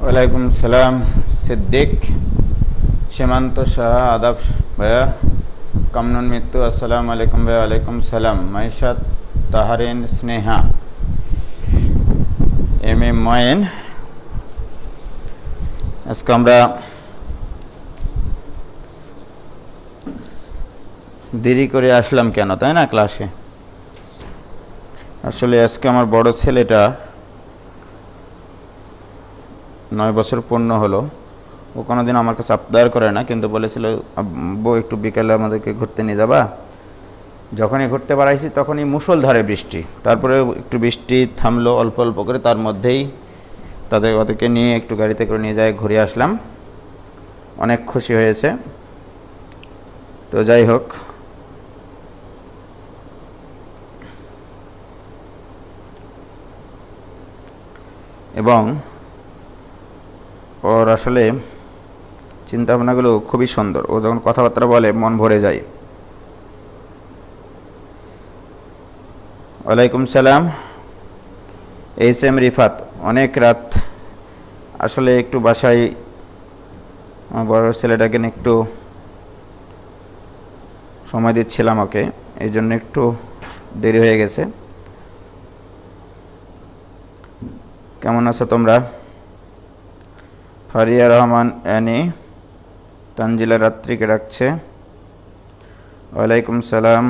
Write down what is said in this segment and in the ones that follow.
ওয়ালাইকুম সালাম সিদ্দিক সীমান্ত শাহ আদাব ভাইয়া কামনুন মিত্তু আসসালামু আলাইকুম ভাইয়া ওয়ালাইকুম সালাম মাইশাত তাহারিন স্নেহা এম এ ময়েন আজকে আমরা দেরি করে আসলাম কেন তাই না ক্লাসে। আসলে আজকে আমার বড় ছেলেটা 9 বছর পূর্ণ হলো। ও কোনোদিন আমার কাছে আবদার করে না, কিন্তু বলেছিল আব্বু একটু বিকেলে আমাদেরকে ঘুরতে নিয়ে যাবা। যখনই ঘুরতে বাড়াইছি তখনই মুষলধারে বৃষ্টি, তারপরে একটু বৃষ্টি থামলো অল্প অল্প করে, তার মধ্যেই ওদেরকে নিয়ে একটু গাড়িতে করে নিয়ে যায় ঘুরে আসলাম। অনেক খুশি হয়েছে। তো যাই হোক, এবং ওর আসলে চিন্তাভাবনাগুলো খুবই সুন্দর। ও যখন কথাবার্তা বলে মন ভরে যায়। ওয়ালাইকুম সালাম এইচ এম রিফাত। অনেক রাত আসলে একটু বাসায় আমার বড় ছেলেটাকে নিয়ে একটু সময় দিচ্ছিলাম ওকে, এই জন্য একটু দেরি হয়ে গেছে। কেমন আছো তোমরা? ফারিয়া রহমান অ্যানি তানজিলা রাত্রিকে রাখছে। ওয়ালাইকুম সালাম।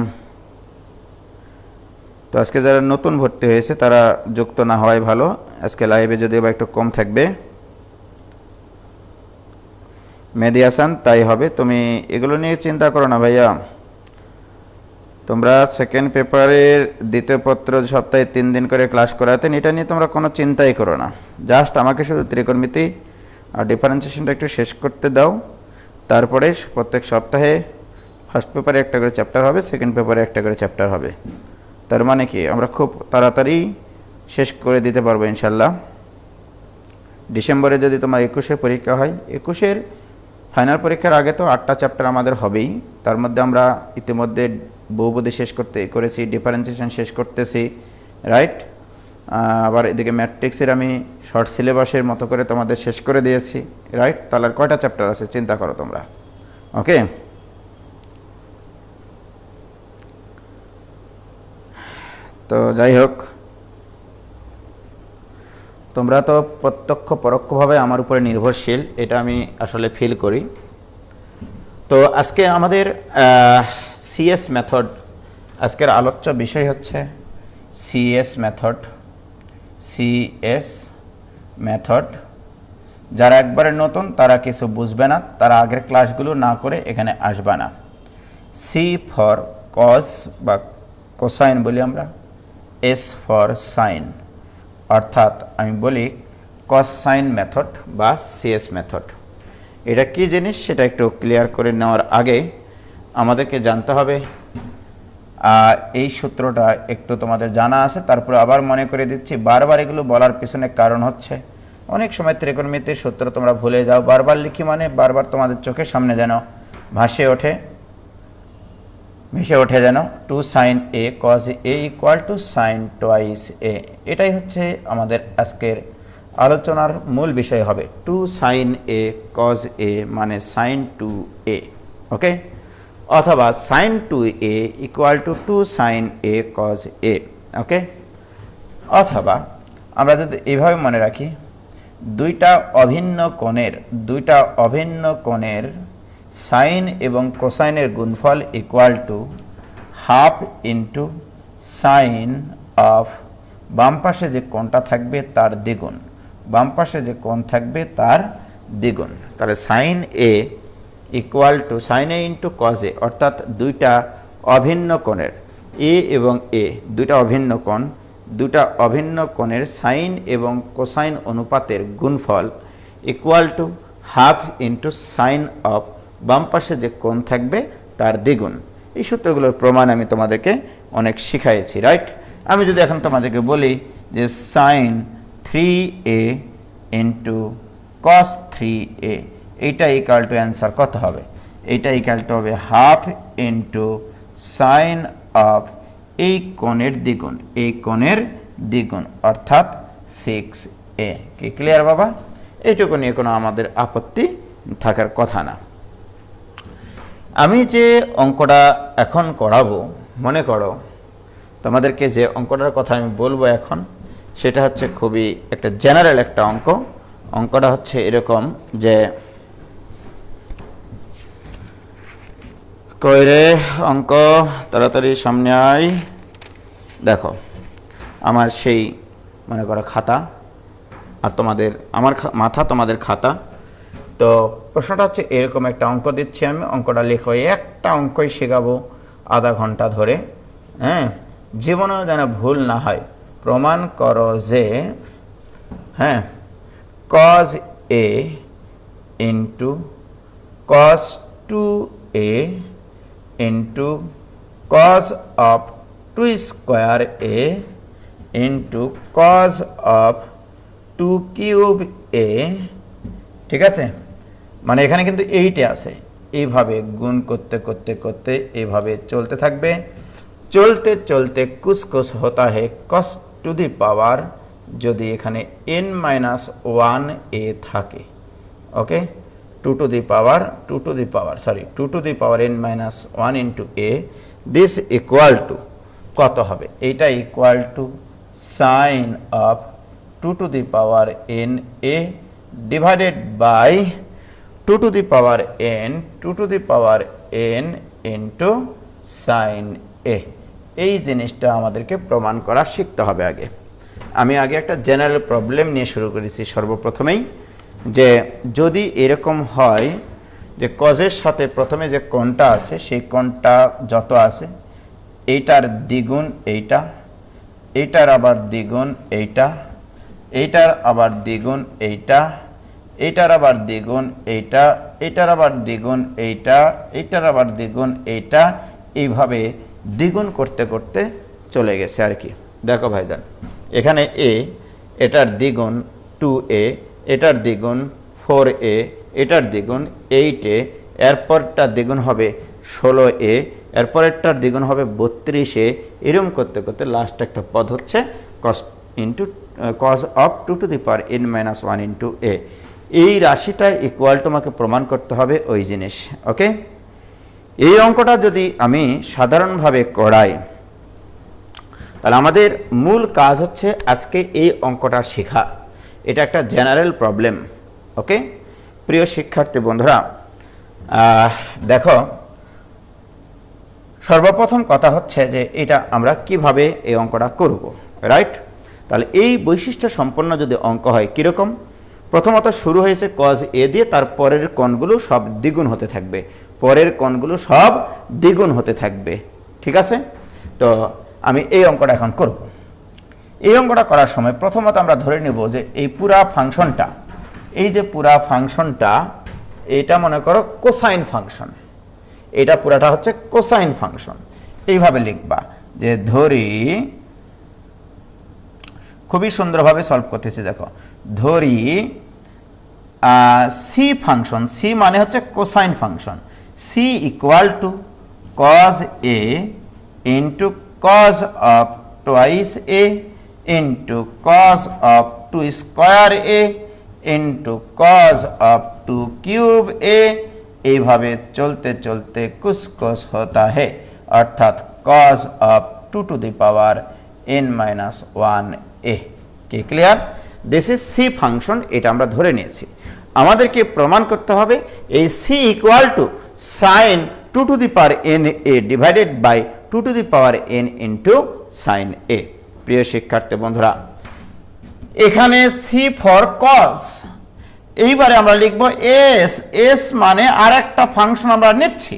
তো আজকে যারা নতুন ভর্তি হয়েছে তারা যুক্ত না হওয়াই ভালো। আজকে লাইভে যদিও বা একটু কম থাকবে। মেহেদি হাসান, তাই হবে। তুমি এগুলো নিয়ে চিন্তা করো না ভাইয়া। তোমরা সেকেন্ড পেপারের দ্বিতীয় পত্র সপ্তাহে 3 দিন করে ক্লাস করাতেন, এটা নিয়ে তোমরা কোনো চিন্তাই করো না। জাস্ট আমাকে শুধু ত্রিকোণমিতি আর ডিফারেন্সিয়েশনটা একটু শেষ করতে দাও। তারপরে প্রত্যেক সপ্তাহে ফার্স্ট পেপারে একটা করে চ্যাপ্টার হবে, সেকেন্ড পেপারে একটা করে চ্যাপ্টার হবে। তার মানে কি আমরা খুব তাড়াতাড়ি শেষ করে দিতে পারবো ইনশাল্লাহ। ডিসেম্বরে যদি তোমার 21-এ পরীক্ষা হয়, 21-এর ফাইনাল পরীক্ষার আগে তো 8টা চ্যাপ্টার আমাদের হবেই। তার মধ্যে আমরা ইতিমধ্যে বহুপদী শেষ করেছি, ডিফারেন্সিয়েশন শেষ করতেছি, রাইট। আবার এদিকে ম্যাট্রিক্সের আমি শর্ট সিলেবাসের মতো করে তোমাদের শেষ করে দিয়েছি, রাইট। তাহলে আর কয়টা চ্যাপ্টার আছে চিন্তা করো তোমরা। ওকে, তো যাই হোক, তোমরা তো প্রত্যক্ষ পরোক্ষভাবে আমার উপরে নির্ভরশীল, এটা আমি আসলে ফিল করি। তো আজকে আমাদের সিএস মেথড, আজকের আলোচ্য বিষয় হচ্ছে সিএস মেথড। সিএস মেথড যারা একবারে নতুন তারা কিছু বুঝবে না, তারা আগের ক্লাসগুলো না করে এখানে আসবে না। সি ফর কজ বা কোসাইন বলি আমরা, এস ফর সাইন, অর্থাৎ আমি বলি কস সাইন মেথড বা সিএস মেথড। এটা কী জিনিস সেটা একটু ক্লিয়ার করে নেওয়ার আগে আমাদেরকে জানতে হবে, এই সূত্রটা একটু তোমাদের জানা আছে, তারপরে আবার মনে করে দিচ্ছি। বারবার এগুলো বলার পিছনে কারণ হচ্ছে অনেক সময় ত্রিকোণমিতির সূত্র তোমরা ভুলে যাও। বারবার লিখি মানে বারবার তোমাদের চোখের সামনে যেন ভেসে ওঠে যেন 2 sin a cos a equal to sine twice a. এটাই হচ্ছে আমাদের আজকের আলোচনার মূল বিষয় হবে। 2 sin a cos a মানে সাইন 2a, ওকে, অথবা sine 2a equal to 2 sin a cos a, okay. অথবা আমরা যদি এইভাবে মনে রাখি, দুইটা অভিন্ন কোণের সাইন এবং কোসাইনের গুণফল equal to half into sine of বাম পাশে যে কোণটা থাকবে তার দ্বিগুণ, বাম পাশে যে কোণ থাকবে তার দ্বিগুণ। তাহলে sine a equal to sine a into cos a, অর্থাৎ দুইটা অভিন্ন কোণের এ এবং এ, দুইটা অভিন্ন কোণের সাইন এবং কোসাইন অনুপাতের গুণফল equal to half into sine of বাম পাশে যে কোণ থাকবে তার দ্বিগুণ। এই সূত্রগুলোর প্রমাণ আমি তোমাদেরকে অনেক শিখাইছি, রাইট। আমি যদি এখন তোমাদেরকে বলি যে sign 3a into cos 3a, এইটা ইকুয়াল টু অ্যান্সার কত হবে? এইটা ইকুয়াল টু হবে হাফ ইন্টু সাইন অফ এই কোণের দ্বিগুণ, অর্থাৎ 6a। কি ক্লিয়ার বাবা? এইটুকু নিয়ে কোনো আমাদের আপত্তি থাকার কথা না। আমি যে অঙ্কটা এখন করাবো, মনে করো তোমাদেরকে যে অঙ্কটার কথা আমি বলবো এখন, সেটা হচ্ছে খুবই একটা জেনারেল একটা অঙ্ক। অঙ্কটা হচ্ছে এরকম যে, কইরে অঙ্ক তাড়াতাড়ি সামনে আয়। দেখো আমার সেই মনে করো খাতা, আর তোমাদের আমার মাথা তোমাদের খাতা। তো প্রশ্নটা হচ্ছে এরকম একটা অঙ্ক দিচ্ছি আমি, অঙ্কটা লেখো। একটা অঙ্কই শেখাবো আধা ঘন্টা ধরে, হ্যাঁ, জীবনেও যেন ভুল না হয়। প্রমাণ করো যে, হ্যাঁ, cos a into cos 2a into cos of 2 square a into cos of 2 cube a, ঠিক আছে? মানে এখানে কিন্তু এইটা আছে, এইভাবে গুণ করতে করতে করতে এইভাবে চলতে থাকবে। চলতে চলতে কুছ কুছ হতা হে cos টু দি পাওয়ার, যদি এখানে n-1 a থাকে, ওকে, 2 to the power n-1 into a, this equal to কত হবে? এইটা equal to sine of 2 to the power n a divided by 2 to the power n into sine a। এই জিনিসটা আমাদেরকে প্রমাণ করা শিখতে হবে আগে। আমি আগে একটা জেনারেল প্রবলেম নিয়ে শুরু করেছি সর্বপ্রথমেই, যে যদি এরকম হয় যে কজের সাথে প্রথমে যে কোণটা আছে সেই কোণটা যত আছে, এইটার দ্বিগুণ এইটা, এইটার আবার দ্বিগুণ এইটা, এইটার আবার দ্বিগুণ এইটা, এইটার আবার দ্বিগুণ এইটা, এইটার আবার দ্বিগুণ এইটা, এইটার আবার দ্বিগুণ এইটা, এইভাবে দ্বিগুণ করতে করতে চলে গেছে আর কি। দেখো ভাইজান, এখানে a, এটার দ্বিগুণ 2a, এটার দ্বিগুণ 4a, এটার দ্বিগুণ 8a, এরপরটা দ্বিগুণ হবে 16a, এরপরেরটার দ্বিগুণ হবে 32a। এরকম করতে করতে লাস্ট একটা পদ হচ্ছে cos of 2 to the power n-1 into a। এই রাশিটা ইকুয়াল তোমাকে প্রমাণ করতে হবে ওই জিনিস, ওকে? এই অঙ্কটা যদি আমি সাধারণভাবে করাই, তাহলে আমাদের মূল কাজ হচ্ছে আজকে এই অঙ্কটা শেখা। এটা একটা জেনারেল প্রবলেম, ওকে? প্রিয় শিক্ষার্থী বন্ধুরা, দেখো সর্বপ্রথম কথা হচ্ছে যে এটা আমরা কিভাবে এই অঙ্কটা করব, রাইট? তাহলে এই বৈশিষ্ট্য সম্পন্ন যদি অঙ্ক হয় কীরকম? প্রথমত শুরু হয়েছে cos a দিয়ে, তার পরের কোণগুলো সব দ্বিগুণ হতে থাকবে, পরের কোণগুলো সব দ্বিগুণ হতে থাকবে, ঠিক আছে? তো আমি এই অঙ্কটা এখন করব। এই অঙ্কটা করার সময় প্রথমত আমরা ধরে নেব যে এই পুরা ফাংশনটা, এই যে পুরা ফাংশনটা, এটা মনে করো কোসাইন ফাংশন, এটা পুরাটা হচ্ছে কোসাইন ফাংশন। এইভাবে লিখবা যে ধরি, খুবই সুন্দরভাবে সলভ করতেছি। দেখো ধরি সি ফাংশন, সি মানে হচ্ছে cosine function, c equal to cos a into cos of twice a into cos of 2 square a into cos of 2 cube a। এইভাবে চলতে চলতে কুছ কুছ হতা হে, অর্থাৎ cos of 2 to the power n-1 a। কি clear? This is c function, এটা আমরা ধরে নিয়েছি। আমাদেরকে প্রমাণ করতে হবে এই c equal to sine 2 to the power n a divided by 2 to the power n into sine a। প্রিয় শিক্ষার্থী বন্ধুরা, এখানে সি ফর কস, এইবারে আমরা লিখব এস। এস মানে আর একটা ফাংশন আমরা নিচ্ছি,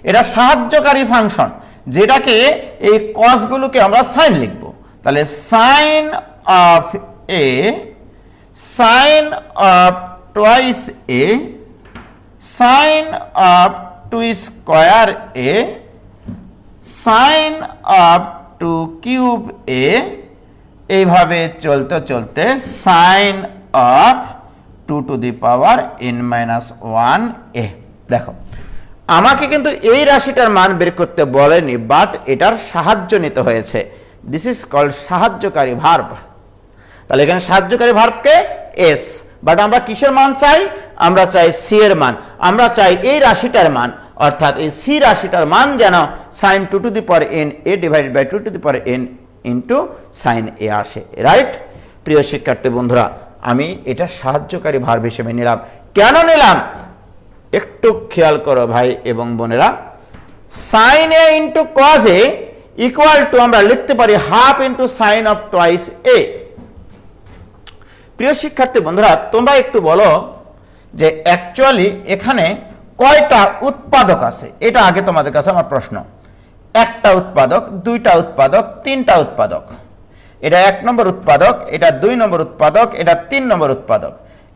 এটা সাহায্যকারী ফাংশন, যেটাকে এই কসগুলোকে আমরা সাইন লিখব। তাহলে sine of a, sine of twice a, sine of 2 square a, sine of 2 cube a. এইভাবে চলতে চলতে sine of 2 to the power n-1 a। দেখো আমাকে কিন্তু এই রাশিটার মান বের করতে বলেনি, বাট এটার সাহায্য নিতে হয়েছে। দিস ইজ কল্ড সাহায্যকারী ভার্ব। তাহলে এখানে সাহায্যকারী ভার্বকে এস, বাট আমরা কিসের মান চাই? আমরা চাই সি এর মান, আমরা চাই এই রাশিটার মান, অর্থাৎ এই সি রাশিটার মান যেন sin 2 to the power n a divided by 2 to the power n into sin a আসে, রাইট? প্রিয় শিক্ষার্থী বন্ধুরা, আমি এটা সাহায্যকারী ভার্ব হিসেবে নিলাম। কেন নিলাম একটু খেয়াল করো ভাই এবং বোনেরা। sin a into cos a equal two আমরা লিখতে পারি half into sine of twice a। প্রিয় শিক্ষার্থী বন্ধুরা, তোমরা একটু বলো যে অ্যাকচুয়ালি এখানে কয়টা উৎপাদক আছে? এটা আগে তোমাদের কাছে আমার প্রশ্ন। একটা উৎপাদক, দুইটা উৎপাদক, তিনটা উৎপাদক। এটা 1 নম্বর উৎপাদক, এটা 2 নম্বর উৎপাদক, এটা 3 নম্বর উৎপাদক,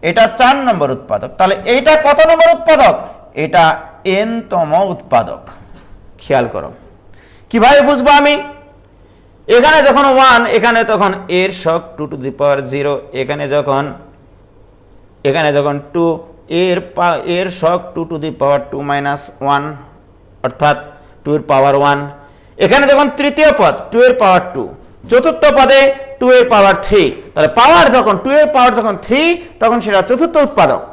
এটা 4 নম্বর উৎপাদক। তাহলে এইটা কত নম্বর উৎপাদক? এটা n তম উৎপাদক। খেয়াল করো, কিভাবে বুঝবো আমি? এখানে যখন 1, এখানে তখন এর শক 2 টু দি পাওয়ার 0, এখানে যখন 2 এর শক 2 টু দি পাওয়ার 2 মাইনাস 1 অর্থাৎ 2 এর পাওয়ার 1। এখানে যখন তৃতীয় পদ 2 এর পাওয়ার 2, চতুর্থ পদে 2 এর পাওয়ার 3। তাহলে পাওয়ার যখন 2 এর পাওয়ার যখন 3 তখন সেটা চতুর্থ উৎপাদক,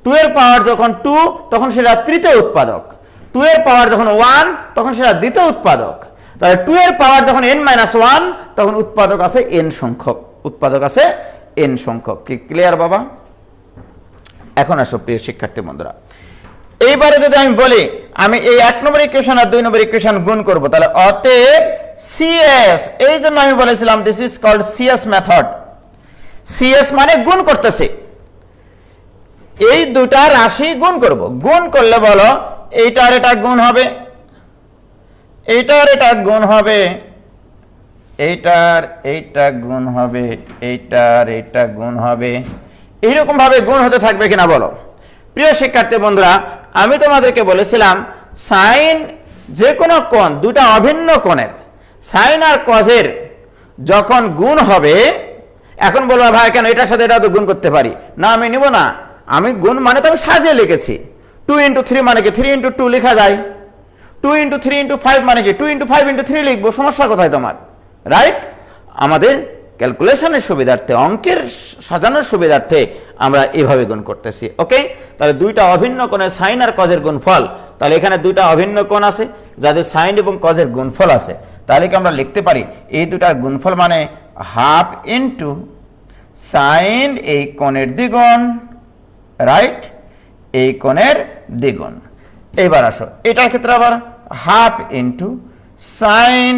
2 এর পাওয়ার যখন 2 তখন সেটা তৃতীয় উৎপাদক, 2 এর পাওয়ার যখন 1 তখন সেটা দ্বিতীয় উৎপাদক। তাহলে 2 এর পাওয়ার যখন n-1 তখন উৎপাদক আছে n সংখ্যক, উৎপাদক আছে n সংখ্যক। কি ক্লিয়ার বাবা? এখন আসো প্রিয় শিক্ষার্থী বন্ধুরা, এইবারে যদি আমি বলি আমি এই 1 নম্বর ইকুয়েশন আর 2 নম্বর ইকুয়েশন গুণ করব, তাহলে অতএব CS, এই জন্য আমি বলেছিলাম this is called CS method. CS মানে গুণ করতেছে, এই দুটা রাশি গুণ করব। গুণ করলে বলো এইটার এটা গুণ হবে, এইটার এটা গুণ হবে, এইটার এইটা গুণ হবে, এইটার এটা গুণ হবে, এইরকম ভাবে গুণ হতে থাকবে কিনা বলো? প্রিয় শিক্ষার্থী বন্ধুরা, আমি তোমাদেরকে বলেছিলাম সাইন যে কোনো কোণ, দুটা অভিন্ন কোণের সাইন আর কজের যখন গুণ হবে, এখন বলবো ভাই কেন এটার সাথে এটা তো গুণ করতে পারি না, আমি নিব না। আমি গুণ মানে তো আমি সাজিয়ে লিখেছি। 2 ইন্টু 3 মানে কি 3 ইন্টু 2 লেখা যায়, 2 ইন্টু 3 ইন্টু 5 মানে কি 2 ইন্টু 5 ইন্টু 3 লিখবো, সমস্যা কোথায় তোমার? রাইট? আমাদের ক্যালকুলেশনের সুবিধার্থে, অঙ্কের সাজানোর সুবিধার্থে আমরা এইভাবে গুণ করতেছি। ওকে, তাহলে দুইটা অভিন্ন কোণের সাইন আর কজের গুণফল, তাহলে এখানে দুইটা অভিন্ন কোণ আছে যাদের সাইন এবং কজের গুণফল আছে, তাহলে কি আমরা লিখতে পারি এই দুটার গুণফল মানে হাফ ইন্টু সাইন এই কোণের দ্বিগুণ, রাইট, এই কোণের দ্বিগুণ। এইবার আসো এটার ক্ষেত্রে আবার হাফ ইন্টু সাইন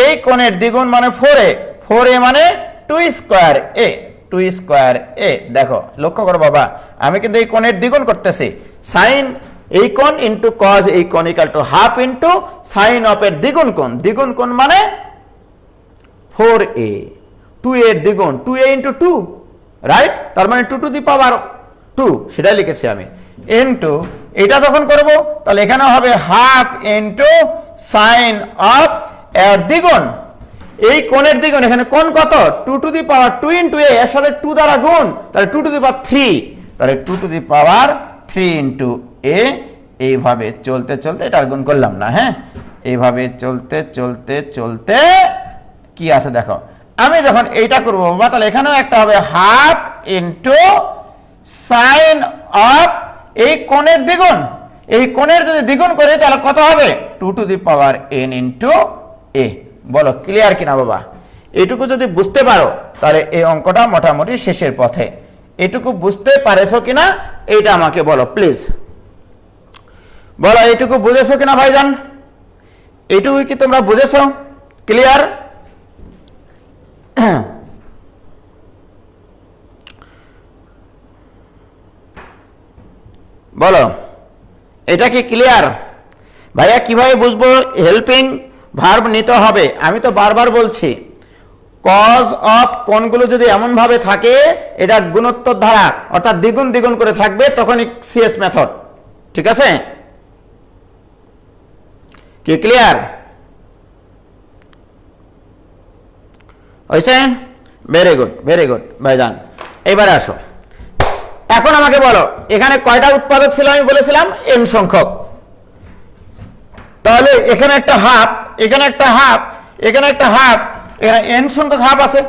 এই কোণের দ্বিগুণ মানে 4a, 4a মানে 2 স্কয়ার a, 2 স্কয়ার a। দেখো লক্ষ্য করো বাবা, আমি কিন্তু এই কোণের দ্বিগুণ করতেছি, সাইন এই কোণ ইন্টু কজ এই কোণ equal to half into sine of এর দ্বিগুণ কোণ, দ্বিগুণ কোণ মানে 4a, 2 এর দ্বিগুণ 2a ইন্টু 2, রাইট, তার মানে 2 টু দি পাওয়ার 2, সেটাই লিখেছি আমি, ইন্টু এটা যখন করব তাহলে এখানে হবে হাফ ইন্টু সাইন অফ এর দ্বিগুণ এই কোণের দ্বিগুণ, এখানে কোণ কত 2 to the power 2 into a, এর সাথে 2 দ্বারা গুণ, তাহলে 2 টু দি পাওয়ার 3, তাহলে 2 to the power 3 into a। এইভাবে চলতে চলতে এটার গুণ করলাম না, হ্যাঁ, এইভাবে চলতে চলতে চলতে কি আছে দেখো, আমি যখন এইটা করবো বাবা তাহলে এখানেও একটা হবে হাফ ইন্টু সাইন অফ এই কোণের দ্বিগুণ, এই কোণের যদি দ্বিগুণ করি তাহলে কত হবে 2 to the power n into a। বলো ক্লিয়ার কিনা বাবা? এইটুকু যদি বুঝতে পারো তাহলে এই অঙ্কটা মোটামুটি শেষের পথে। এটুকু বুঝতে পারেছো কিনা এইটা আমাকে বলো প্লিজ, বলো এইটুকু বুঝেছো কিনা ভাইজান? এইটুকু কি তোমরা বুঝেছো? ক্লিয়ার? বলো এটা কি ক্লিয়ার? ভাইয়া কিভাবে বুঝবো হেল্পিং ভার্ব নিতে হবে? আমি তো বারবার বলছি কজ অফ কোণগুলো যদি এমন ভাবে থাকে এটা গুণোত্তর ধারা অর্থাৎ দ্বিগুণ দ্বিগুণ করে থাকবে তখনই সিএস মেথড, ঠিক আছে? কি ক্লিয়ার হয়েছে? ভেরি গুড ভাইজান। এবারে আসো, এখন আমাকে বলো এখানে কয়টা উৎপাদক ছিল? আমি বলেছিলাম n সংখ্যক, তাহলে এখানে একটা হাফ, এখানে একটা হাফ, এখানে একটা হাফ, এখানে n সংখ্যক হাফ আছে।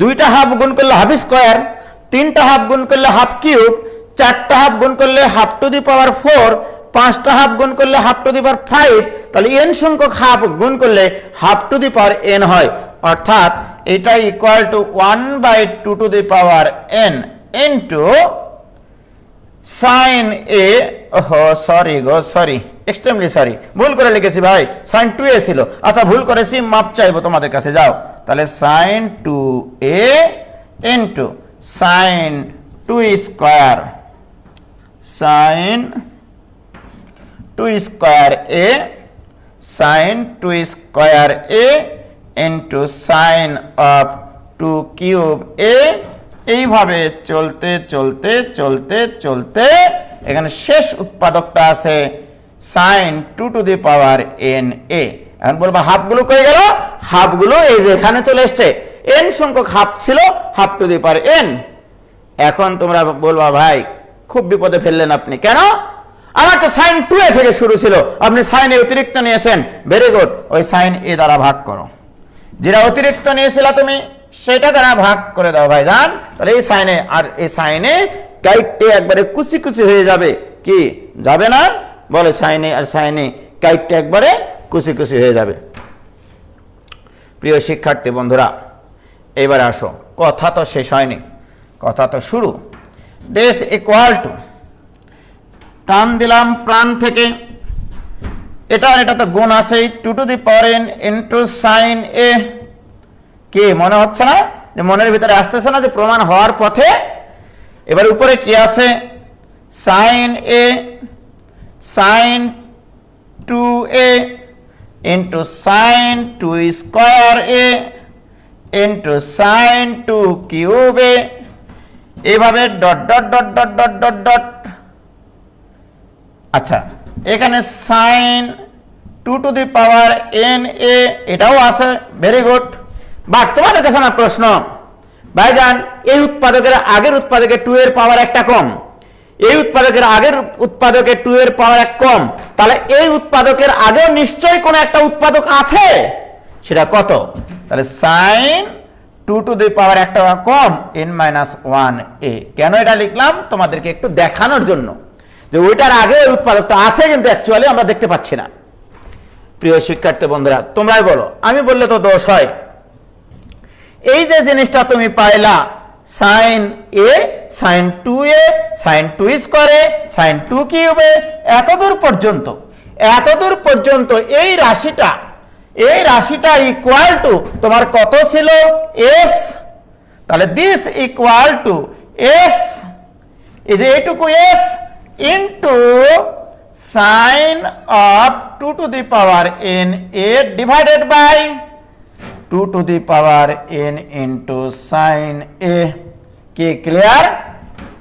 দুইটা হাফ গুণ করলে হাফ স্কোয়ার, তিনটা হাফ গুণ করলে হাফ কিউব, চারটা হাফ গুণ করলে হাফ টু দি পাওয়ার 4, পাঁচটা হাফ গুণ করলে হাফ টু দি পাওয়ার 5, তাহলে n সংখ্যক হাফ গুণ করলে half to the power n হয়, অর্থাৎ এটা equal to 1/2 two the power n into sin a, sorry extremely sorry, ভুল করে লিখেছি ভাই, sin 2a ছিল, আচ্ছা ভুল করেছি, মাপ চাইবো তোমাদের কাছে, যাও তাহলে sin 2a into sin 2 square, sin 2 square a, sin 2 square a into sin of 2 cube a, এইভাবে চলতে চলতে চলতে চলতে এখানে শেষ উৎপাদকটা আছে sin 2 to the power n a। এখন বলবো হাফগুলো কই গেল? হাফগুলো এই যে এখানে চলে এসেছে, n সংখ্যক হাফ ছিল half to the power n। এখন তোমরা বলবা ভাই খুব বিপদে ফেললেন আপনি, কেন? আমার তো sin 2a থেকে শুরু ছিল, আপনি sin a অতিরিক্ত নিয়েছেন, ভেরি গুড, ওই sin a দ্বারা ভাগ করো, যেটা অতিরিক্ত নিয়েছিল তুমি সেটা দ্বারা ভাগ করে দাও ভাইজান, তাহলে এই সাইনে আর এই সাইনে কাইটে একবারে কুচি কুচি হয়ে যাবে, কি যাবে না? বলে সাইনে আর সাইনে কাইটে একবারে কুচি কুচি হয়ে যাবে। প্রিয় শিক্ষার্থী বন্ধুরা, এবার আসো, কথা তো শেষ হয়নি, কথা তো শুরু। দিস ইকুয়াল টু, টান দিলাম প্রাণ থেকে, এটা তো গুণ আছে 2 to the power n into sin a। কি মনে হচ্ছে না যে মনের ভিতরে আসতেছে না যে প্রমাণ হওয়ার পথে? এবার উপরে কি আছে? sin a sin 2a into sin 2 square a into sin 2 cube a, এইভাবে dot dot dot dot dot dot dot. আচ্ছা, এখানে sin 2 to the power n a এটাও আছে, ভেরি গুড। বা তোমাদের কাছে আমার প্রশ্ন, ভাইজান এই উৎপাদকের আগের উৎপাদকে 2 এর পাওয়ার একটা কম, এই উৎপাদকের আগের উৎপাদকে 2 এর পাওয়ার এক কম, তাহলে এই উৎপাদকের আগেও নিশ্চয়ই কোনো একটা উৎপাদক আছে, সেটা কত? তাহলে sin 2 টু দি পাওয়ার একটা কম n-1a। কেন এটা লিখলাম? তোমাদেরকে একটু দেখানোর জন্য যে ওইটার আগে ওই উৎপাদকটা আছে, কিন্তু অ্যাকচুয়ালি আমরা দেখতে পাচ্ছি না। প্রিয় শিক্ষার্থী বন্ধুরা, তোমরাই বলো, আমি বললে তো দোষ হয়। এই যে জিনিসটা তুমি পাইলা sin a sin 2a sin 2 স্কয়ারে sin 2 কিউবে, এতদূর পর্যন্ত এই রাশিটা ইকুয়াল টু তোমার কত ছিল? s। তাহলে দিস ইকুয়াল টু s, এই যে এইটুকু s into sin of 2 to the power n a divided by 2 to the power n into sin a। কি ক্লিয়ার?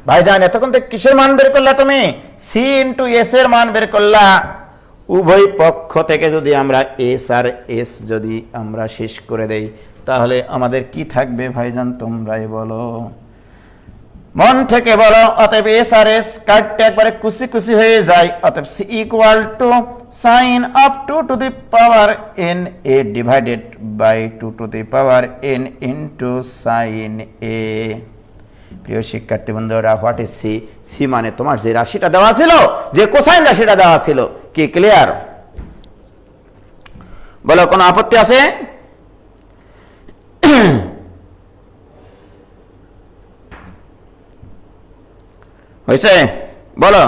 ভাইজান এতক্ষণ থেকে কিসের মান বের করলা তুমি? c ইনটু s এর মান বের করলা। উভয় পক্ষ থেকে যদি আমরা s আর s যদি আমরা শেষ করে দেই, তাহলে আমাদের কি থাকবে ভাইজান? তোমরাই বলো, মন থেকে বলো। অতএব s আর s কাটতে একবারে কুচি কুচি হয়ে যায়, অতএব c equal to sin of 2 to the power n a divided by 2 to the power n into sin a। প্রিয় শিক্ষার্থী বন্ধুরা, হোয়াট ইজ সি? সি মানে তোমার যে রাশিটা দেওয়া ছিল, যে কোসাইন রাশিটা দেওয়া ছিল। কি ক্লিয়ার? বলো, কোনো আপত্তি আছে? হয়েছে? বলো,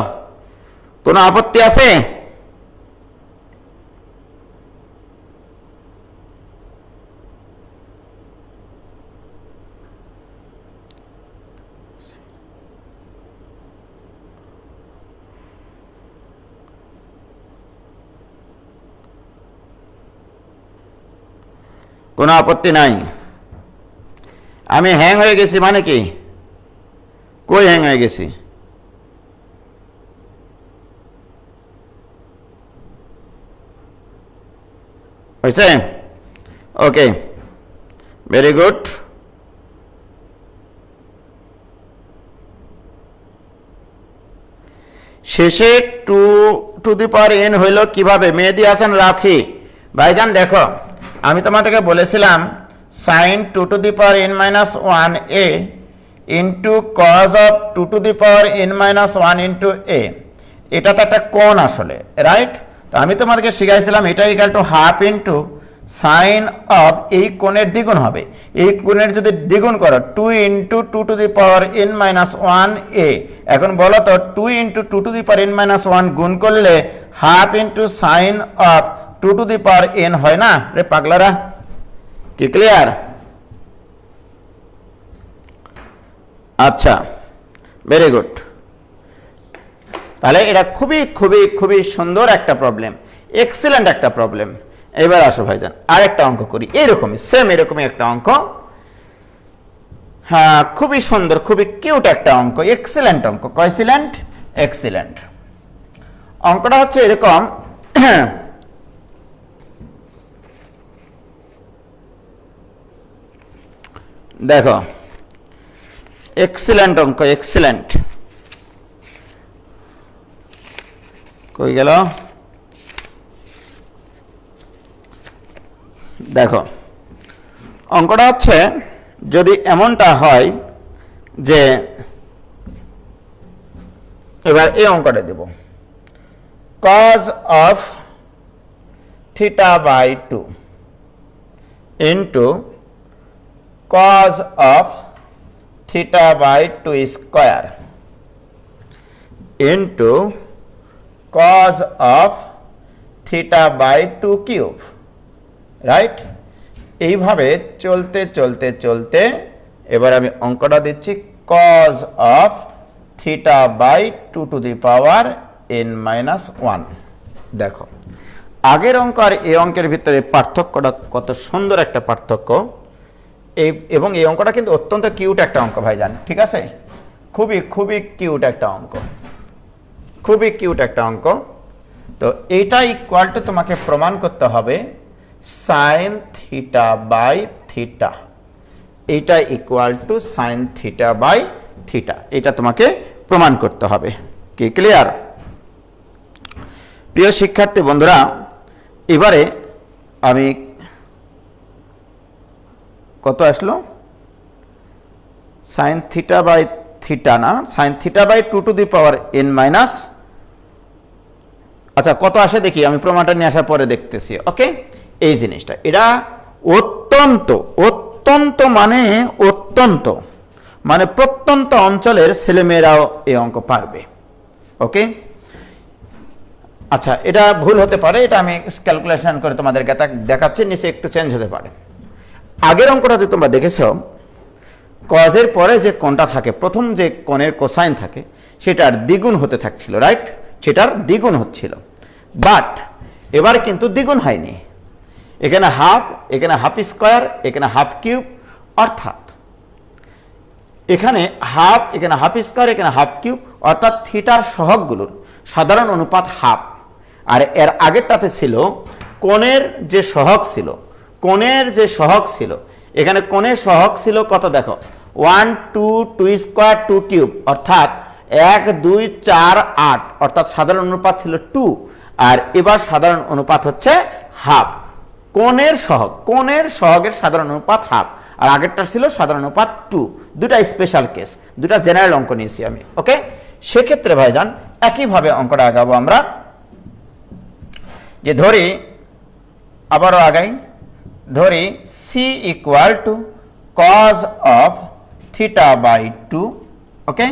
কোনো আপত্তি আছে? কোনো আপত্তি নাই? আমি হ্যাং হয়ে গেছি মানে কি? কই হ্যাং হয়ে গেছি? হয়েছে? ওকে, ভেরি গুড। শেষে 2 টু দি পাওয়ার n হইল কিভাবে? মেহেদী হাসান রাফি, ভাইজান দেখো, আমি তোমাদেরকে বলেছিলাম sin 2 to the power n minus 1 a into cos of 2 to the power n minus 1 into a, এটা তো একটা কোণ আসলে, রাইট? তো আমি তোমাদেরকে শিখাইছিলাম এটা equal to half into sine of এই কোণের দ্বিগুণ হবে। এই কোণের যদি দ্বিগুণ করো 2 into 2 to the power n minus 1 a, এখন বলো তো 2 into 2 to the power n minus 1 গুণ করলে half into sine of 2 to the power n হয় না রে পাগলারা? কি ক্লিয়ার? আচ্ছা, ভেরি গুড। তাহলে এটা খুবই খুবই খুবই সুন্দর একটা প্রবলেম, এক্সিলেন্ট একটা প্রবলেম। এবার আসো ভাইজান আরেকটা অঙ্ক করি, এরকমই সেম এরকমই একটা অঙ্ক। হ্যাঁ, খুবই সুন্দর, খুবই কিউট একটা অঙ্ক, এক্সিলেন্ট অঙ্ক। কয়সিলেন্ট? এক্সিলেন্ট। অঙ্কটা হচ্ছে এরকম, দেখো এক্সিলেন্ট অঙ্ক, এক্সিলেন্ট। কই গেল? দেখো অঙ্কটা হচ্ছে যদি এমনটা হয় যে, এবার এই অঙ্কটা দেব cos of theta by 2 into cos of theta by 2 square into cos of theta by 2 cube, right? এইভাবে চলতে চলতে চলতে এবার আমি অঙ্কটা দিচ্ছি cos of theta by 2 to the power n minus 1। দেখো আগের অঙ্ক আর এই অঙ্কের ভিতরে পার্থক্যটা কত সুন্দর একটা পার্থক্য। এবং এই অঙ্কটা কিন্তু অত্যন্ত কিউট একটা অঙ্ক ভাইজান, ঠিক আছে? খুবই খুবই কিউট একটা অঙ্ক, খুবই কিউট একটা অঙ্ক। তো এইটা ইকুয়াল টু তোমাকে প্রমাণ করতে হবে সাইন থিটা বাই থিটা, এইটা equal to sine theta by theta, এটা তোমাকে প্রমাণ করতে হবে। কি ক্লিয়ার? প্রিয় শিক্ষার্থী বন্ধুরা, এবারে আমি কত আসলো? সাইন থিটা বাই থিটা না, sine theta by 2 to the power n minus, আচ্ছা কত আসে দেখি, আমি প্রমাণটা নিয়ে আসার পরে দেখতেছি। ওকে, এই জিনিসটা এটা অত্যন্ত অত্যন্ত মানে অত্যন্ত মানে প্রত্যন্ত অঞ্চলের ছেলেমেয়েরাও এই অঙ্ক পারবে। ওকে, আচ্ছা এটা ভুল হতে পারে, এটা আমি ক্যালকুলেশন করে তোমাদেরকে দেখাচ্ছি, নিচে একটু চেঞ্জ হতে পারে। আগের অঙ্কটাতে তোমরা দেখেছো কজের পরে যে কোণটা থাকে, প্রথম যে কোণের কোসাইন থাকে সেটার দ্বিগুণ হতে থাকছিল, রাইট? সেটার দ্বিগুণ হচ্ছিল, বাট এবার কিন্তু দ্বিগুণ হয়নি। এখানে হাফ, এখানে হাফ স্কোয়ার, এখানে হাফ কিউব, অর্থাৎ এখানে হাফ, এখানে হাফ স্কোয়ার, এখানে হাফ কিউব, অর্থাৎ থিটার সহগগুলোর সাধারণ অনুপাত হাফ। আর এর আগেরটাতে ছিল কোণের যে সহগ ছিল, কোণের যে সহগ ছিল, এখানে কোণের সহগ ছিল কত দেখো, 1 2 2 স্কোয়ার 2 কিউব, অর্থাৎ 1 2 4 8, অর্থাৎ সাধারণ অনুপাত ছিল 2, আর এবার সাধারণ অনুপাত হচ্ছে হাফ। কোণের সহগ, কোণের সহগের সাধারণ অনুপাত হাফ, আর আগেরটা ছিল সাধারণ অনুপাত 2। দুটা স্পেশাল কেস, দুটা জেনারেল অঙ্ক নিয়েছি আমি। ওকে, সেক্ষেত্রে ভাইজান একইভাবে অঙ্কটা আগাবো আমরা, যে ধরি আবারও আগাই, ধরি c equal to cos of theta by 2, okay,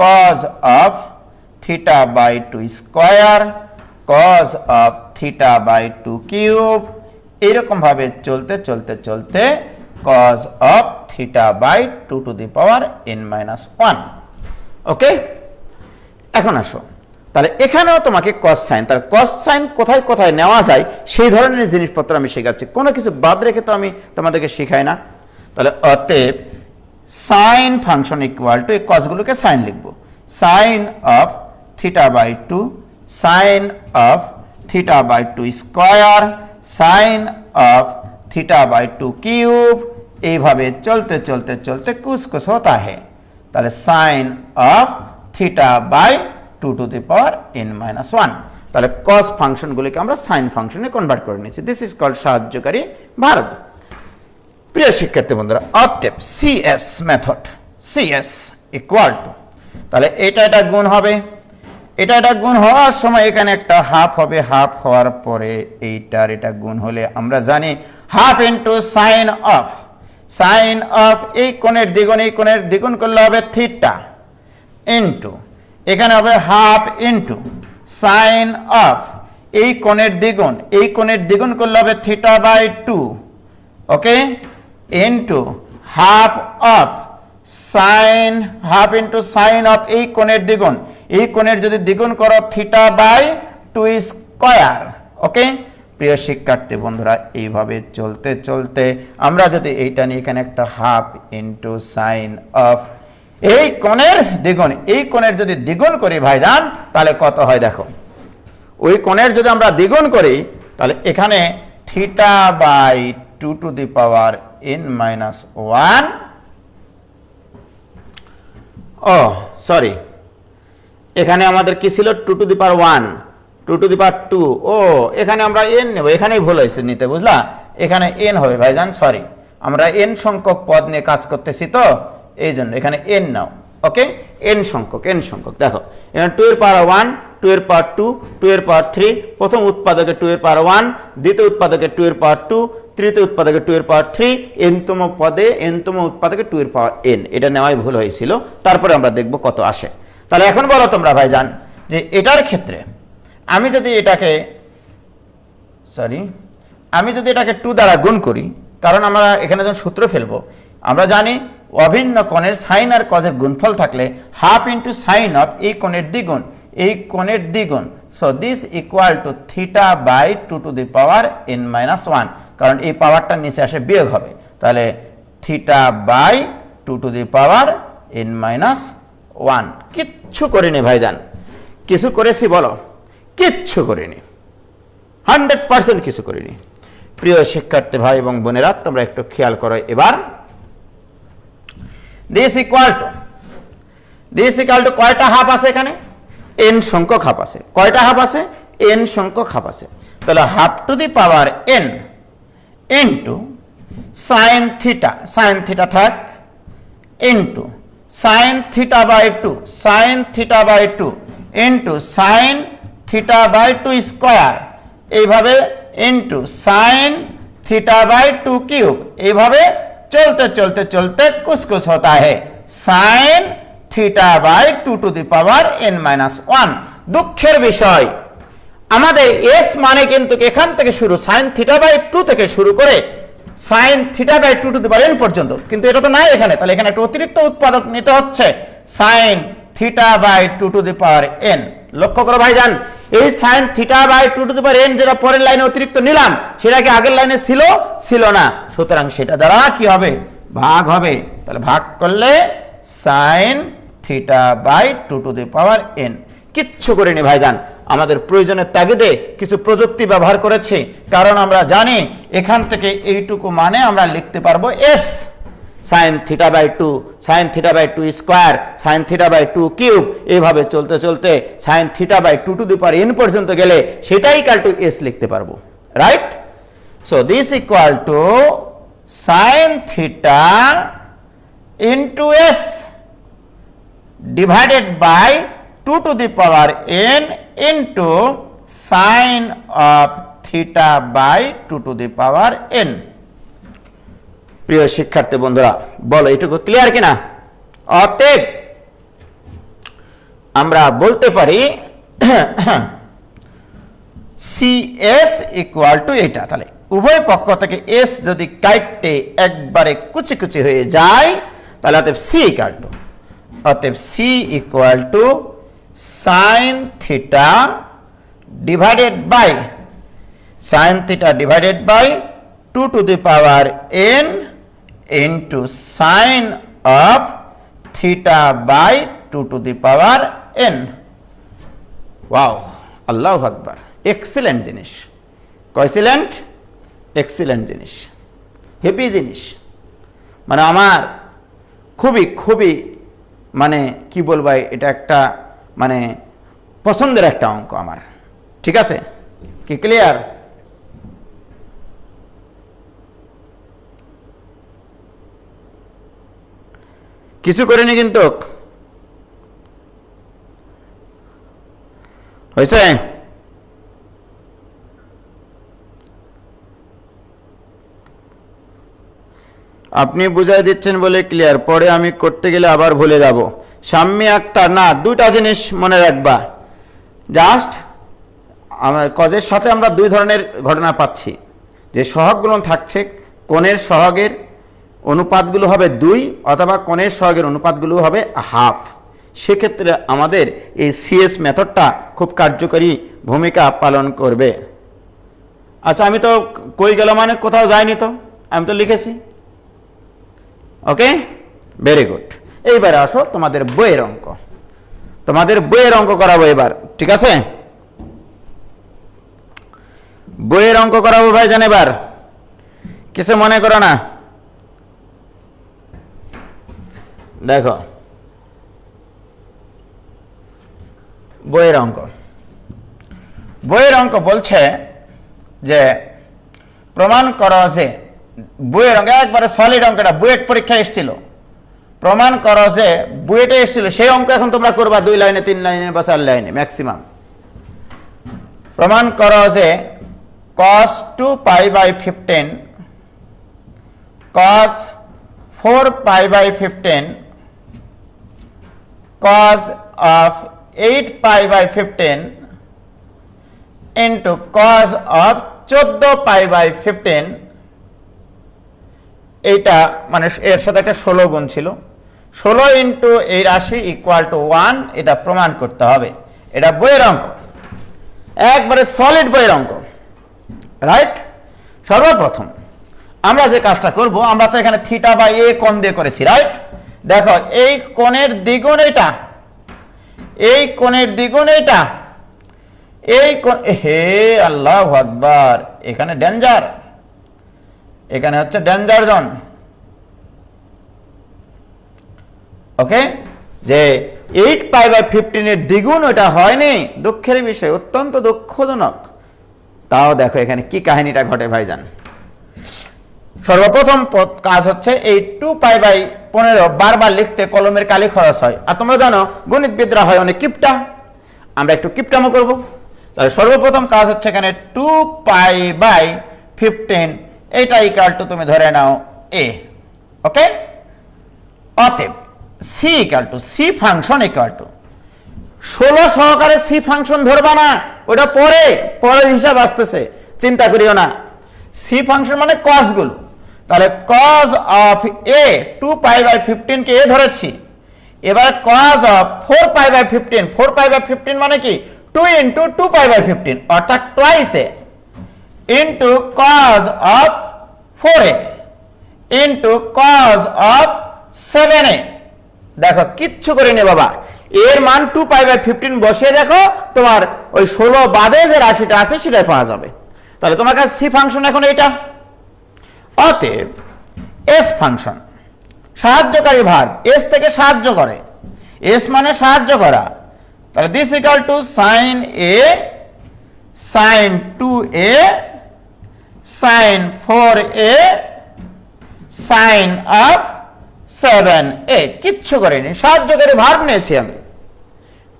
cos of theta by 2 square, cos of theta by 2 cube, এইরকম ভাবে চলতে চলতে চলতে cos of theta by 2 to the power n minus 1। Okay, এখন আসো, তাহলে এখানেও তোমাকে কস সাইন, তার কস সাইন কোথায় কোথায় নেওয়া যায় সেই ধরনের জিনিসপত্র আমি শেখাচ্ছি, কোনো কিছু বাদ রেখে তো আমি তোমাদেরকে শেখাই না। তাহলে অতএব সাইন ফাংশন ইকুয়াল টু, এই কসগুলোকে সাইন লিখবো, sine of theta by 2, sine of theta by 2 square, sine of theta by 2 cube, এইভাবে চলতে চলতে চলতে কুছ কুছ হতা है। তাহলে sine of theta by 2 to the power n minus 1। তাহলে কস ফাংশনগুলিকে আমরা সাইন ফাংশনে কনভার্ট করে নিয়েছি। দিস ইজ কল্ড সাহায্যকারী ভার্ব। প্রিয় শিক্ষার্থী বন্ধুরা, অতএব CS method, CS equal to, তাহলে এটা গুণ হবে, এটা গুণ হওয়ার সময় এখানে একটা হাফ হবে, হাফ হওয়ার পরে এটা গুণ হলে আমরা জানি half into sine of, sine of এই কোণের দ্বিগুণ করলে হবে থিটা, ইন্টু এখানে হবে হাফ ইন্টু সাইন অফ এই কোণের দ্বিগুণ করলে হবে theta by 2, okay, into half of sine, half into sine of এই কোণের যদি দ্বিগুণ করো থিটা বাই 2 স্কয়ার, ওকে। প্রিয় শিক্ষার্থী বন্ধুরা, এইভাবে চলতে চলতে আমরা যদি এইটা নিয়ে এখানে একটা হাফ ইন্টু সাইন অফ এই কোণের যদি দ্বিগুণ করি ভাইজান, তাহলে কত হয় দেখো, ওই কোণের যদি আমরা দ্বিগুণ করি তাহলে এখানে theta by 2 to the power n minus 1, ও সরি, এখানে আমাদের কি ছিল 2 to the power 1, 2 to the পাওয়ার 2, ও এখানে আমরা n নেব, এখানেই ভুল হয়েছে নিতে, বুঝলা, এখানে n হবে ভাইজান, সরি, আমরা n সংখ্যক পদ নিয়ে কাজ করতেছি তো এই জন্য এখানে n নাও, ওকে, n সংখ্যক দেখো এখানে 2 এর পাওয়ার 1, 2 এর পাওয়ার 2, 2 এর পাওয়ার 3, প্রথম উৎপাদকে 2 এর পাওয়ার 1, দ্বিতীয় উৎপাদকে 2 এর পাওয়ার 2, তৃতীয় উৎপাদকে 2 এর পাওয়ার 3, nতম উৎপাদকে 2 এর পাওয়ার n, এটা নেওয়াই ভুল হয়েছিল, তারপরে আমরা দেখব কত আসে। তাহলে এখন বলো তোমরা ভাইজান যে এটার ক্ষেত্রে আমি যদি এটাকে 2 দ্বারা গুণ করি, কারণ আমরা এখানে যখন সূত্র ফেলবো আমরা জানি অভিন্ন কোণের সাইন আর কজের গুণফল থাকলে হাফ ইন্টু সাইন অফ এই কোণের দ্বিগুণ, so this equal to theta by 2 to the power n minus 1, কারণ এই পাওয়ারটা নিচে আসে বিয়োগ হবে, তাহলে theta by 2 to the power n minus 1। কিচ্ছু করিনি ভাইজান, কিছু করেছি বলো? কিচ্ছু করিনি, 100% কিছু করিনি। প্রিয় শিক্ষার্থী ভাই এবং বোনেরা, তোমরা একটু খেয়াল করো এবার, দিস ইকুয়াল টু কয়টা হাফ আছে এখানে? n সংখ্যক হাফ আছে। কয়টা হাফ আছে? n সংখ্যক হাফ আছে। তাহলে half to the power n into sine theta থাক, into sine theta by 2 into sine theta by 2 square, এইভাবে into sine theta by 2 cube, এইভাবে चलते चलते चलते कुछ होता है sine theta by 2 to the power n minus 1। दुखेर विषय আমাদের s মানে কিন্তু এখান থেকে শুরু sin থিটা বাই 2 থেকে শুরু করে sin theta by 2 to the power n পর্যন্ত, কিন্তু এটা তো নাই এখানে, তাহলে এখানে একটা অতিরিক্ত উৎপাদক নিতে হচ্ছে sin theta by 2 to the power n। লক্ষ্য করো ভাইজান, এই sin theta by 2 to the power n যেটা পরের লাইনে অতিরিক্ত নিলাম সেটা কি আগের লাইনে ছিল না, সুতরাং সেটা দ্বারা কি হবে? ভাগ হবে। তাহলে ভাগ করলে sin theta by 2 to the power n। কিচ্ছু করিনি ভাইজান, আমাদের প্রয়োজনের তাগিদে কিছু প্রযুক্তি ব্যবহার করেছি, কারণ আমরা জানি এখান থেকে এইটুকু মানে আমরা লিখতে পারবো s sin theta by 2, sin theta by 2 square, sin theta by 2 cube, এইভাবে চলতে চলতে sin theta by 2 to the power n পর্যন্ত গেলে সেটাই ইকুয়াল টু s লিখতে পারবো, right? So this equal to sin theta into s divided by 2 to the power n into sin of theta by 2 to the power n। প্রিয় শিক্ষার্থী বন্ধুরা, বলো এটুকু ক্লিয়ার কিনা? অতএব আমরা বলতে পারি CS ইকুয়াল টু এটা। তাহলে উভয় পক্ষ থেকে s যদি কাটতে একবারে কুচি কুচি হয়ে যায় তাহলে অতএব C equal to sin theta divided by 2 to the power n into sin of theta by 2 to the power n। Wow, আল্লাহু আকবার, এক্সিলেন্ট জিনিস, কয়সিলেন্ট, এক্সিলেন্ট জিনিস, হেভি জিনিস, মানে আমার খুবই মানে কি বলবো, এটা একটা মানে পছন্দের একটা অঙ্ক আমার, ঠিক আছে? কি ক্লিয়ার? কিছু করিনি কিন্তু। হয়েছে? আপনি বুঝাই দিচ্ছেন বলে ক্লিয়ার, পরে আমি করতে গেলে আবার ভুলে যাব। শাম্মী আক্তার, না, দুইটা জিনিস মনে রাখবা। জাস্ট আমার কজের সাথে আমরা দুই ধরনের ঘটনা পাচ্ছি, যে সহগগুলো থাকছে, কোণের সহগের অনুপাতগুলো হবে 2 অথবা কোণের সহগের অনুপাতগুলো হবে হাফ। সেক্ষেত্রে আমাদের এই সিএস মেথডটা খুব কার্যকরী ভূমিকা পালন করবে। আচ্ছা, আমি তো কই গেল মানে কোথাও যাইনি তো, আমি তো লিখেছি। ওকে, ভেরি গুড। এইবারে আসো তোমাদের বইয়ের অঙ্ক। তোমাদের বইয়ের অঙ্ক করাবো এবার, ঠিক আছে? বইয়ের অঙ্ক করাবো ভাইজান এবার, কিছু মনে করো না। দেখো বইয়ের অঙ্ক, বইয়ের অঙ্ক বলছে যে প্রমাণ করো যে, বইয়ের অঙ্ক একবারে সলিড অঙ্কটা বুয়েট পরীক্ষায় এসেছিল। প্রমাণ করো যে, বুয়েটে এসেছিল সেই অঙ্ক এখন তোমরা করবা 2 লাইনে 3 লাইনে বা 4 লাইনে ম্যাক্সিমাম। প্রমাণ করো যে cos 2π/15 cos 4π/15 cos of 8π/15 into cos of 14π/15, এইটা মানে এর সাথে একটা 16 গুণ ছিল, 16 ইন্টু এই রাশি ইকুয়াল টু 1, এটা প্রমাণ করতে হবে। এটা বইয়ের অঙ্ক, একবারে সলিড বইয়ের অঙ্ক, রাইট? সর্বপ্রথম আমরা যে কাজটা করব, আমরা তো এখানে থিটা বাই এ কোণ দিয়ে করেছি, রাইট? দেখো এই কোণের দ্বিগুণ এটা, এই কোণের দ্বিগুণ এটা, এই কোণ, হে আল্লাহু আকবার, এখানে ডেঞ্জার, এখানে হচ্ছে ডেঞ্জার জোন। ওকে, যে 8π/15 এর দ্বিগুণ ওটা হয়নি, দুঃখের বিষয়, অত্যন্ত দুঃখজনক। তাও দেখো এখানে কি কাহিনীটা ঘটে ভাইজান। সর্বপ্রথম কাজ হচ্ছে এই 2π/15 বারবার লিখতে কলমের কালি খরচ হয়, আর তোমরা জানো গণিতবিদরা হয় অনেক কিপটা, আমরা একটু কিপটামো করব। তাহলে সর্বপ্রথম কাজ হচ্ছে এখানে 2π/15, এটা ইকুয়াল টু তুমি ধরে নাও a। ওকে, অতএব c equal to, c function equal to 16 সহকারে সি ফাংশন ধরবা না, ওটা পরে পরের হিসাব আসতেছে, চিন্তা করিও না। সি ফাংশন মানে কস গুলো, তাহলে cos অফ a 2π/15 কে a ধরেছি, এবার cos অফ 4π/15, 4π/15 মানে কি 2 ইন্টু 2π/15 অর্থাৎ twice A, into cos of 4a into cos of 7a। দেখো কিচ্ছু করিনি বাবা, এর মান 2π/15 বসিয়ে দেখো, তোমার ওই 16 বাদে যে রাশিটা আছে সেটাই পাওয়া যাবে। তাহলে তোমার কাছে সি ফাংশন এখন এইটা। অতএব এস ফাংশন সাহায্যকারী ভাগ, এস থেকে সাহায্য করে, এস মানে সাহায্য করা, তাহলে this equal to sin a sin 2a sin 4a sin of 7a। কিচ্ছু করিনি, সাহায্যকারী ভাগ নিয়েছি আমি।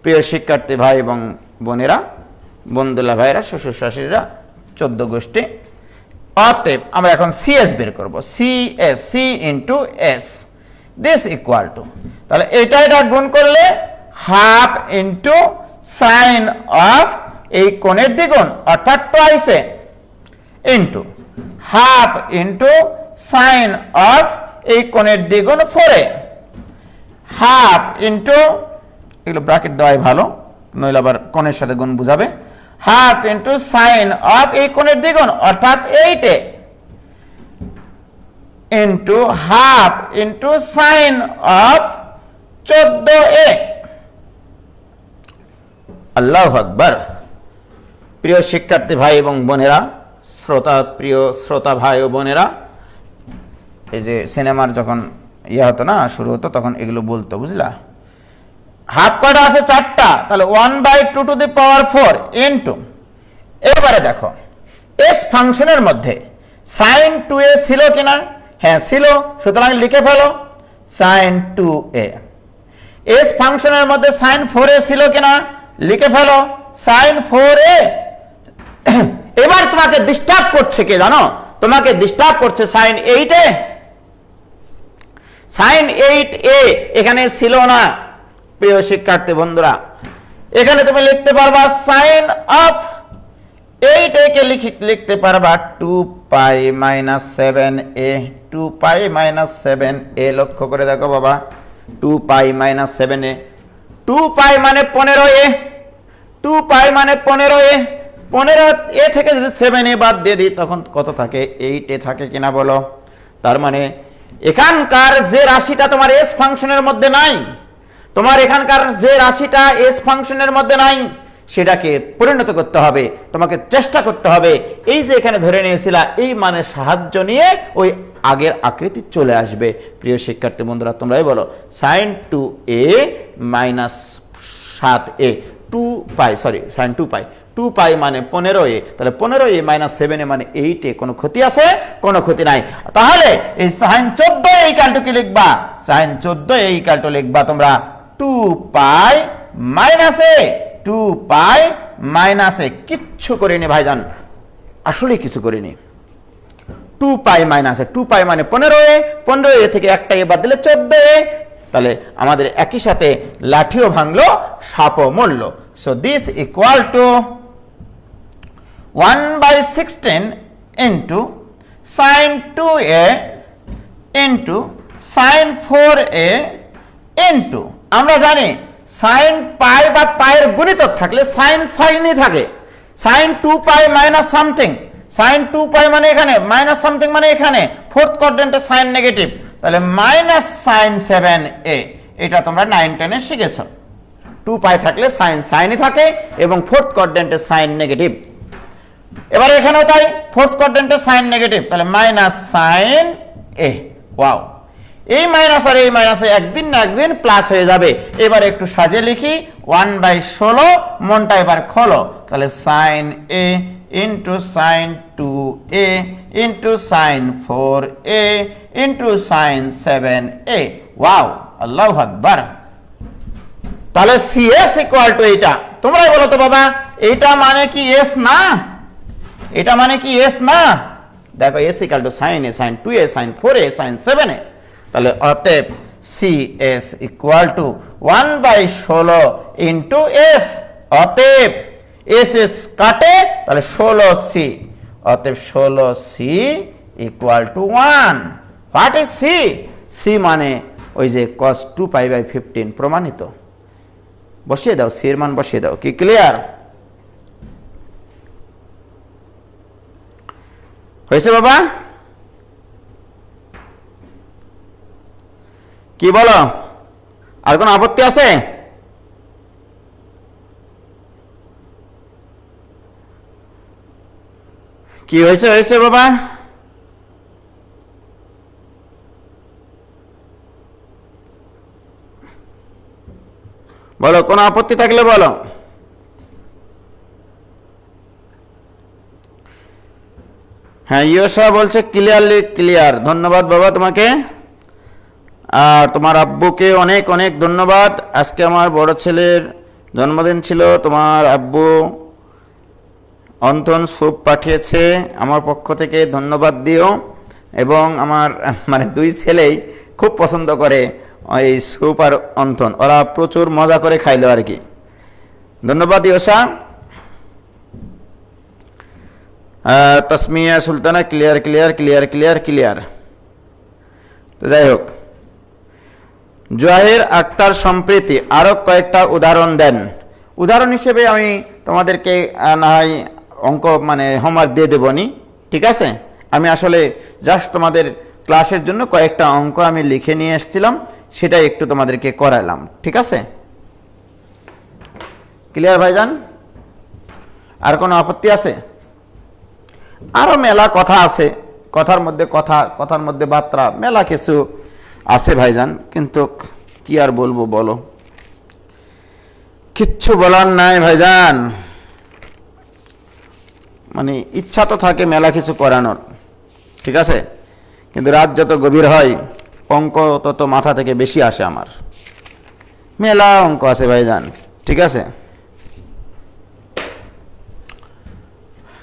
প্রিয় শিক্ষার্থী ভাই এবং বোনেরা, বন্ধুলা ভাইরা, শ্বশুর শাশুড়িরা, 14 গোষ্ঠী, অতএব আমরা এখন সিএস বের করব। CS, c into s, this equal to, তাহলে এটা এটা গুণ করলে হাফ ইন্টু সাইন অফ এই কোণের দ্বিগুণ অর্থাৎ twice A, into half into sine of এই কোণের দ্বিগুণ 4a, হাফ ইন্টু, এগুলো ব্র্যাকেট দেওয়াই ভালো, নইলে আবার কোণের সাথে গুণ বুঝাবে, হাফ ইন্টু সাইন অফ এই কোণের দ্বিগুণ অর্থাৎ 8a, into half into sine of 14a। আল্লাহু আকবার। প্রিয় শিক্ষার্থী ভাই এবং বোনেরা, প্রিয় শ্রোতা ভাই ও বোনেরা, এই যে সিনেমার যখন ইয়ে হতো না, শুরু হতো, তখন এগুলো বলতো, বুঝলা? হাফ কয়টা আছে? 4টা, তাহলে 1/2 টু দি পাওয়ার 4 ইন্টু, এবারে দেখো এস ফাংশনের মধ্যে sin 2a ছিল কিনা? হ্যাঁ ছিল, সুতরাং লিখে ফেলো sin 2a। এস ফাংশনের মধ্যে sin 4a ছিল কিনা লিখে ফেলো, sin 4a। এবার তোমাকে ডিস্টার্ব করছে কে জানো? তোমাকে ডিস্টার্ব করছে sin 8a। sin 8a এখানে ছিল না প্রিয় শিক্ষার্থী বন্ধুরা। এখানে তুমি লিখতে পারবা sin of 8a কে লিখতে পারবা 2 pi minus 7a। 2 pi minus 7a লক্ষ্য করে দেখো বাবা, 2 পাই মাইনাস 7a। 2 পাই মানে 15a। 2 পাই মানে 15a। 15a থেকে যদি 7a বাদ দিয়ে দিই তখন কত থাকে? 8a থাকে কিনা বলো? তার মানে এখানকার যে রাশিটা তোমার এস ফাংশনের মধ্যে নাই, তোমার এখানকার যে রাশিটা এস ফাংশনের মধ্যে নাই সেটাকে পরিণত করতে হবে, তোমাকে চেষ্টা করতে হবে। এই যে এখানে ধরে নিয়েছিলা এই মানের সাহায্য নিয়ে ওই আগের আকৃতি চলে আসবে। প্রিয় শিক্ষার্থী বন্ধুরা তোমরাই বলো, sin 2a মাইনাস 7a, 2 পাই সরি sin 2 পাই, 2 পাই মানে 15a, তাহলে 15a মাইনাস 7a মানে 8a। কোনো ক্ষতি আছে? কোনো ক্ষতি নাই। তাহলে এই sin 14a ইকুয়াল টু কি লিখবা? sin 14a ইকুয়াল টু লিখবা তোমরা 2 pi minus a। 2 pi minus a কিচ্ছু করিনি ভাইজান, আসলে কিছু করিনি। 2 পাই মাইনাস a, 2 পাই মানে 15a, 15a থেকে একটা এ বাদ দিলে 14a। তাহলে আমাদের একই সাথে লাঠিও ভাঙলো সাপও মরলো। So this equal to 1/16 into sin 2a into sin 4a into, আমরা জানি sin পাই বা পায়ের গুণিতক থাকলে sin সাইনই থাকে। sin 2 pi minus something, sin 2 পাই মানে এখানে মাইনাস সামথিং মানে এখানে ফোর্থ কোয়াড্রেন্টে সাইন নেগেটিভ, তাহলে মাইনাস sin 7a। এটা তোমরা 9 10 এ শিখেছো। 2 পাই থাকলে সাইন সাইনই থাকে এবং ফোর্থ কোয়াড্রেন্টে সাইন নেগেটিভ। এবার এখানেও তাই, ফোর্থ কোয়াড্রেন্টে সাইন নেগেটিভ, তাহলে মাইনাস sin a। ওয়াও, এই মাইনাস আর এই মাইনাসে একদিন না একদিন প্লাস হয়ে যাবে। এবার একটু সাজিয়ে লিখি, 1/16, মনটা এবার খোলো, তাহলে sin a into sin 2a into sin 4a into sin 7a। Wow, আল্লাহু আকবার। তাহলে সিএস ইকুয়াল টু এইটা। তোমরাই বলো তো বাবা, এইটা মানে কি এস না? এটা মানে কি এস না? দেখো S equal to sin a sin 2a sin 4a sin 7a। তাহলে অতএব CS equal to 1/16 into s. অতএব এস এস কাটে, তাহলে 16c। অতএব 16c equal to 1। What is c? C মানে ওই যে cos 2 পাই বাই 15 প্রমাণিত। বসিয়ে দাও, সি এর মান বসিয়ে দাও। কি ক্লিয়ার হয়েছে বাবা? কি বলো, আর কোন আপত্তি আছে? কি হয়েছে? হয়েছে বাবা? বলো, কোনো আপত্তি থাকলে বলো। হ্যাঁ, ইয়োসা বলছে ক্লিয়ারলি ক্লিয়ার। ধন্যবাদ বাবা তোমাকে, আর তোমার আব্বুকে অনেক অনেক ধন্যবাদ। আজকে আমার বড় ছেলের জন্মদিন ছিল, তোমার আব্বু অন্তন স্যুপ পাঠিয়েছে, আমার পক্ষ থেকে ধন্যবাদ দিও। এবং আমার মানে দুই ছেলেই খুব পছন্দ করে এই স্যুপ আর অন্তন, ওরা প্রচুর মজা করে খাইলো আর কি। ধন্যবাদ ইয়োসা। Tasmia Sultana clear clear clear clear clear. তো যাই হোক, জহির আক্তার সম্প্রীতি আরো কয়েকটা উদাহরণ দেন। উদাহরণ হিসেবে আমি তোমাদেরকে না হয় অঙ্ক মানে হোমওয়ার্ক দিয়ে দেবনি, ঠিক আছে? আমি আসলে জাস্ট তোমাদের ক্লাসের জন্য কয়েকটা অঙ্ক আমি লিখে নিয়ে এসেছিলাম, সেটাই একটু তোমাদেরকে করালাম, ঠিক আছে? ক্লিয়ার ভাইজান? আর কোনো আপত্তি আছে? আরো মেলা কথা আছে, কথার মধ্যে কথা, কথার মধ্যে বার্তা, মেলা কিছু আছে ভাইজান, কিন্তু কি আর বলবো বলো, কিচ্ছু বলার নাই ভাইজান। মানে ইচ্ছা তো থাকে মেলা কিছু করানোর, ঠিক আছে, কিন্তু রাত যত গভীর হয় অঙ্ক তত মাথা থেকে বেশি আসে আমার, মেলা অঙ্ক আছে ভাইজান, ঠিক আছে?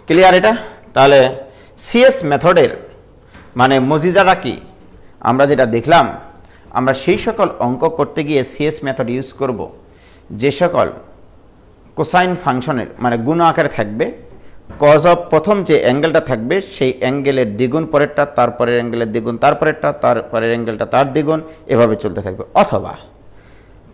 ক্লিয়ার এটা? তাহলে সিএস মেথডের মানে মজিজাটা কি আমরা যেটা দেখলাম, আমরা সেই সকল অঙ্ক করতে গিয়ে সিএস মেথড ইউজ করব যে সকল কোসাইন ফাংশনের মানে গুণ আকারে থাকবে, কজ অফ প্রথম যে অ্যাঙ্গেলটা থাকবে সেই অ্যাঙ্গেলের দ্বিগুণ পরেরটা, তারপরের অ্যাঙ্গেলের দ্বিগুণ তারপরেরটা, তারপরের অ্যাঙ্গেলটা তার দ্বিগুণ, এভাবে চলতে থাকবে। অথবা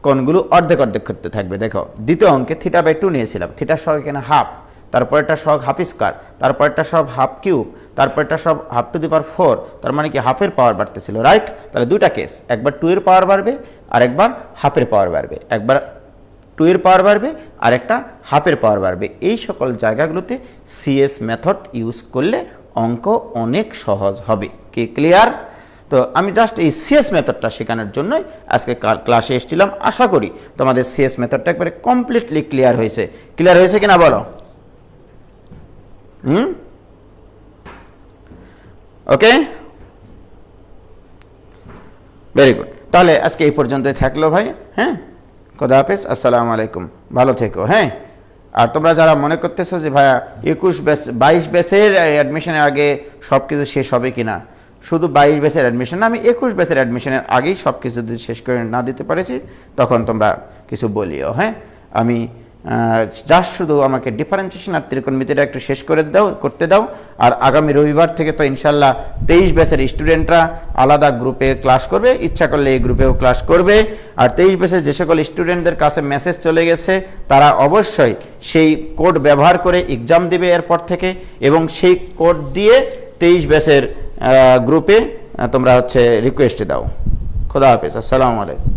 কোণগুলো অর্ধেক অর্ধেক করতে থাকবে। দেখো দ্বিতীয় অঙ্কে θ/2 নিয়েছিলাম, থিটার সহগ এখানে হাফ, তারপরেরটা সহগ হাফ স্কয়ার, তারপরেরটা সব হাফ কিউব, তারপরেরটা সব হাফ টু দি পাওয়ার 4, তার মানে কি হাফের পাওয়ার বাড়তেছিল, রাইট? তাহলে দুইটা কেস, একবার 2 এর পাওয়ার বাড়বে আর একবার হাফের পাওয়ার বাড়বে, একবার 2 এর পাওয়ার বাড়বে আর একটা হাফের পাওয়ার বাড়বে। এই সকল জায়গাগুলোতে সিএস মেথড ইউজ করলে অঙ্ক অনেক সহজ হবে। কি ক্লিয়ার? তো আমি জাস্ট এই সিএস মেথডটা শেখানোর জন্যই আজকে ক্লাসে এসেছিলাম। আশা করি তোমাদের সিএস মেথডটা একবারে কমপ্লিটলি ক্লিয়ার হয়েছে। ক্লিয়ার হয়েছে কিনা বলো? ওকে, ভেরি গুড। তাহলে আজকে এই পর্যন্তই থাকলো ভাই। হ্যাঁ, খোদা হাফেজ, আসসালামু আলাইকুম, ভালো থেকো। হ্যাঁ, আর তোমরা যারা মনে করতেছো যে ভাইয়া 22 ব্যাচের অ্যাডমিশনের আগে সব কিছু শেষ হবে কিনা, শুধু 22 ব্যাচের অ্যাডমিশন না, আমি 21 ব্যাচের অ্যাডমিশনের আগেই সব কিছু যদি শেষ করে না দিতে পারেছি তখন তোমরা কিছু বলিও। হ্যাঁ, আমি জাস্ট শুধু আমাকে ডিফারেন্সিয়েশন আর ত্রিকোণমিতিটা একটু শেষ করতে দাও। আর আগামী রবিবার থেকে তো ইনশাল্লাহ 23 ব্যাচের স্টুডেন্টরা আলাদা গ্রুপে ক্লাস করবে, ইচ্ছা করলে এই গ্রুপেও ক্লাস করবে। আর 23 ব্যাচের যে সকল স্টুডেন্টদের কাছে মেসেজ চলে গেছে তারা অবশ্যই সেই কোড ব্যবহার করে এক্সাম দিবে এরপর থেকে, এবং সেই কোড দিয়ে 23 ব্যাচের গ্রুপে তোমরা রিকোয়েস্ট দাও। খোদা হাফেজ, আসসালামু আলাইকুম।